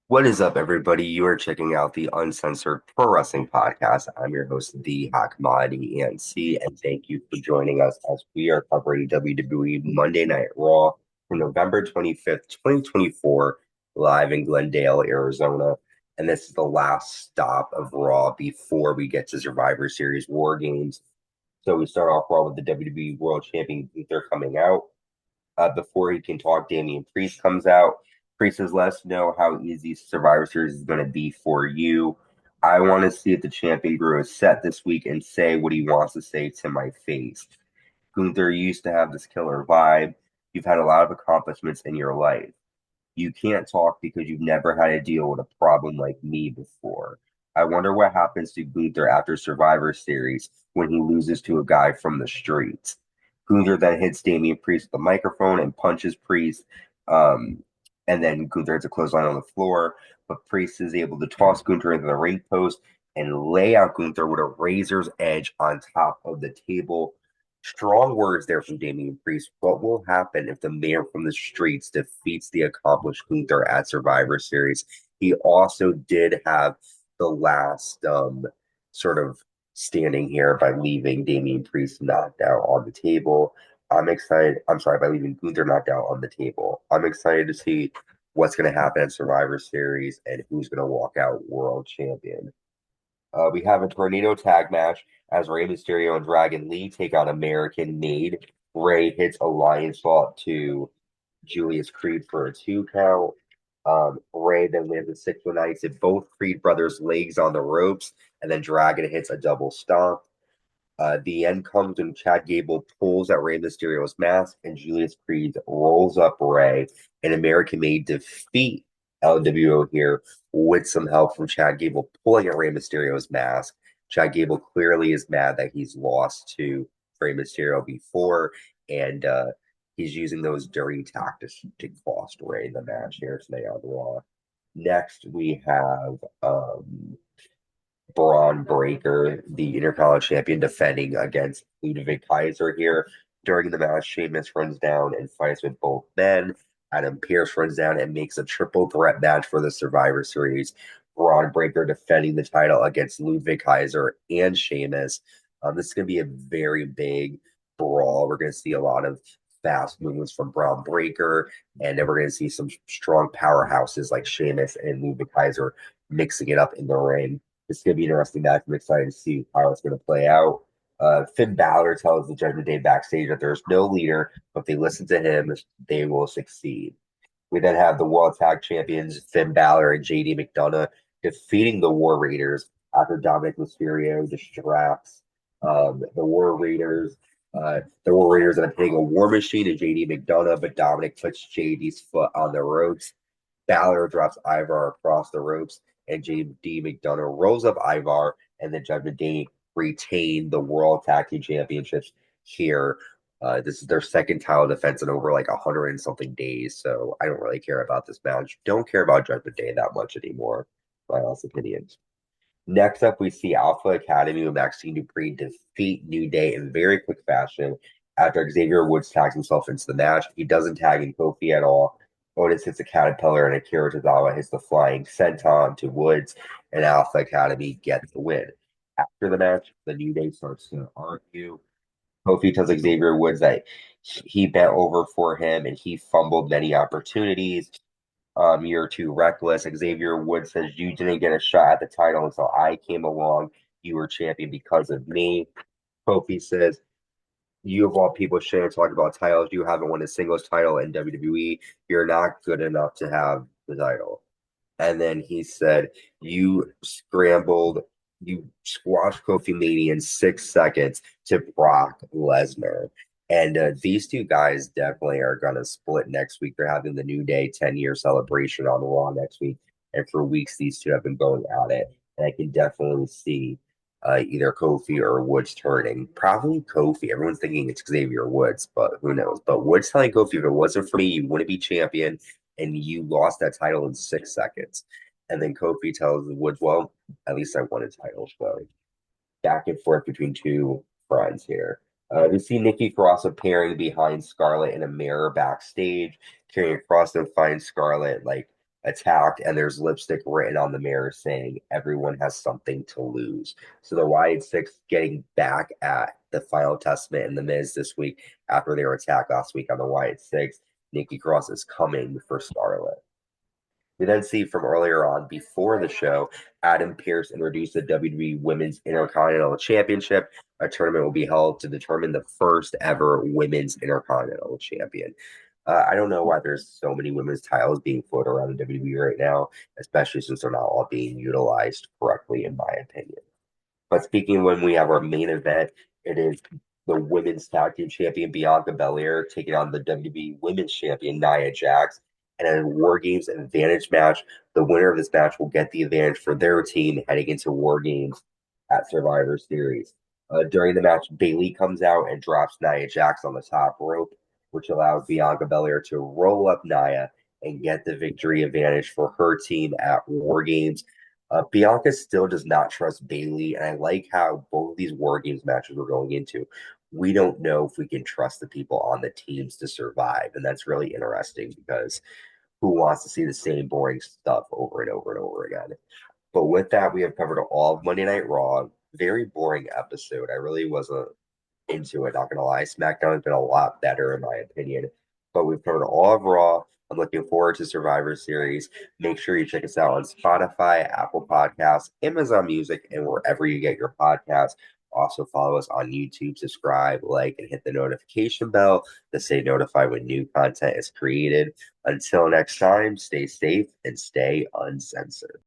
What is up, everybody? You are checking out the Uncensored Pro Wrestling Podcast. I'm your host, the Hot Commodity ENC, and thank you for joining us as we are covering WWE Monday Night Raw for November 25th, 2024, live in Glendale, Arizona. And this is the last stop of Raw before we get to Survivor Series War Games. So we start off Raw with the WWE World Champion Gunther coming out. Before he can talk, Damian Priest comes out. Priest says, let us know how easy Survivor Series is going to be for you. I want to see if the champion grew a set this week and say what he wants to say to my face. Gunther used to have this killer vibe. You've had a lot of accomplishments in your life. You can't talk because you've never had to deal with a problem like me before. I wonder what happens to Gunther after Survivor Series when he loses to a guy from the streets. Gunther then hits Damian Priest with the microphone and punches Priest. Um, and then Gunther hits a clothesline on the floor. But Priest is able to toss Gunther into the ring post and lay out Gunther with a razor's edge on top of the table. Strong words there from Damian Priest. What will happen if the man from the streets defeats the accomplished Gunther at Survivor Series? He also did have the last sort of standing here by leaving Damian Priest knocked out on the table. I'm excited. I'm sorry, by leaving Gunther knocked out on the table. I'm excited to see what's going to happen at Survivor Series and who's going to walk out world champion. We have a tornado tag match as Rey Mysterio and Dragon Lee take on American Made. Rey hits a lion salt to Julius Creed for a 2 count. Rey then lands a 619 hits both Creed brothers' legs on the ropes, and then Dragon hits a double stomp. The end comes when Chad Gable pulls at Rey Mysterio's mask, and Julius Creed rolls up Rey, and American Made defeat LWO here with some help from Chad Gable pulling at Rey Mysterio's mask. Chad Gable clearly is mad that he's lost to Rey Mysterio before, and he's using those dirty tactics to cost Rey the match here today on Raw. Next, we have Bron Breaker, the Intercontinental Champion, defending against Ludwig Kaiser here. During the match, Sheamus runs down and fights with both men. Adam Pearce runs down and makes a triple threat match for the Survivor Series. Bron Breaker defending the title against Ludwig Kaiser and Sheamus. This is going to be a very big brawl. We're going to see a lot of fast movements from Bron Breaker, and then we're going to see some strong powerhouses like Sheamus and Ludwig Kaiser mixing it up in the ring. It's going to be interesting match. I'm excited to see how it's going to play out. Finn Balor tells the Judgment Day backstage that there's no leader, but if they listen to him, they will succeed. We then have the World Tag Champions Finn Balor and JD McDonough defeating the War Raiders after Dominic Mysterio distracts the War Raiders. The War Raiders end up hitting a War Machine to JD McDonough, but Dominic puts JD's foot on the ropes. Balor drops Ivar across the ropes, and JD McDonough rolls up Ivar, and the Judgment Day retain the World Tag Team Championships here. This is their second title defense in over like 100 and something days, so I don't really care about this match. Don't care about Judgment Day that much anymore, my honest opinions. Next up, we see Alpha Academy with Maxine Dupree defeat New Day in very quick fashion after Xavier Woods tags himself into the match. He doesn't tag in Kofi at all. Otis hits a caterpillar and Akira Tozawa hits the flying senton to Woods, and Alpha Academy gets the win. After the match, the New Day starts to argue. Kofi tells Xavier Woods that he bent over for him and he fumbled many opportunities. You're too reckless. Xavier Woods says you didn't get a shot at the title until I came along. You were champion because of me. Kofi says you of all people shouldn't talk about titles. You haven't won a singles title in WWE. You're not good enough to have the title. And then he said, you scrambled, you squashed Kofi Mania in 6 seconds to Brock Lesnar. And these two guys definitely are going to split next week. They're having the New Day 10-year celebration on Raw next week. And for weeks, these two have been going at it. And I can definitely see either Kofi or Woods turning. Probably Kofi. Everyone's thinking it's Xavier Woods, but who knows? But Woods telling Kofi, if it wasn't for me, you wouldn't be champion and you lost that title in 6 seconds. And then Kofi tells Woods, well, at least I won a title. So back and forth between two friends here. We see Nikki Cross appearing behind Scarlett in a mirror backstage. Karrion Cross then finds Scarlett like attacked, and there's lipstick written on the mirror saying everyone has something to lose. So the Wyatt Sicks getting back at the Final Testament and the Miz this week after they were attacked last week on the Wyatt Sicks. Nikki Cross is coming for Scarlett. We then see from earlier on, before the show, Adam Pearce introduced the WWE Women's Intercontinental Championship. A tournament will be held to determine the first ever Women's Intercontinental Champion. I don't know why there's so many women's titles being floated around the WWE right now, especially since they're not all being utilized correctly, in my opinion. But speaking when we have our main event, it is the women's tag team champion Bianca Belair taking on the WWE Women's Champion Nia Jax. And in a WarGames Advantage match, the winner of this match will get the advantage for their team heading into WarGames at Survivor Series. During the match, Bayley comes out and drops Nia Jax on the top rope, which allows Bianca Belair to roll up Nia and get the victory advantage for her team at WarGames. Bianca still does not trust Bayley, and I like how both of these War Games matches we're going into. We don't know if we can trust the people on the teams to survive, and that's really interesting because who wants to see the same boring stuff over and over and over again? But with that, we have covered all of Monday Night Raw. Very boring episode. I really wasn't into it, not gonna lie. SmackDown has been a lot better in my opinion. But we've covered all of Raw. I'm looking forward to Survivor Series. Make sure you check us out on Spotify, Apple Podcasts, Amazon Music, and wherever you get your podcasts. Also follow us on YouTube, subscribe, like, and hit the notification bell to stay notified when new content is created. Until next time, stay safe and stay uncensored.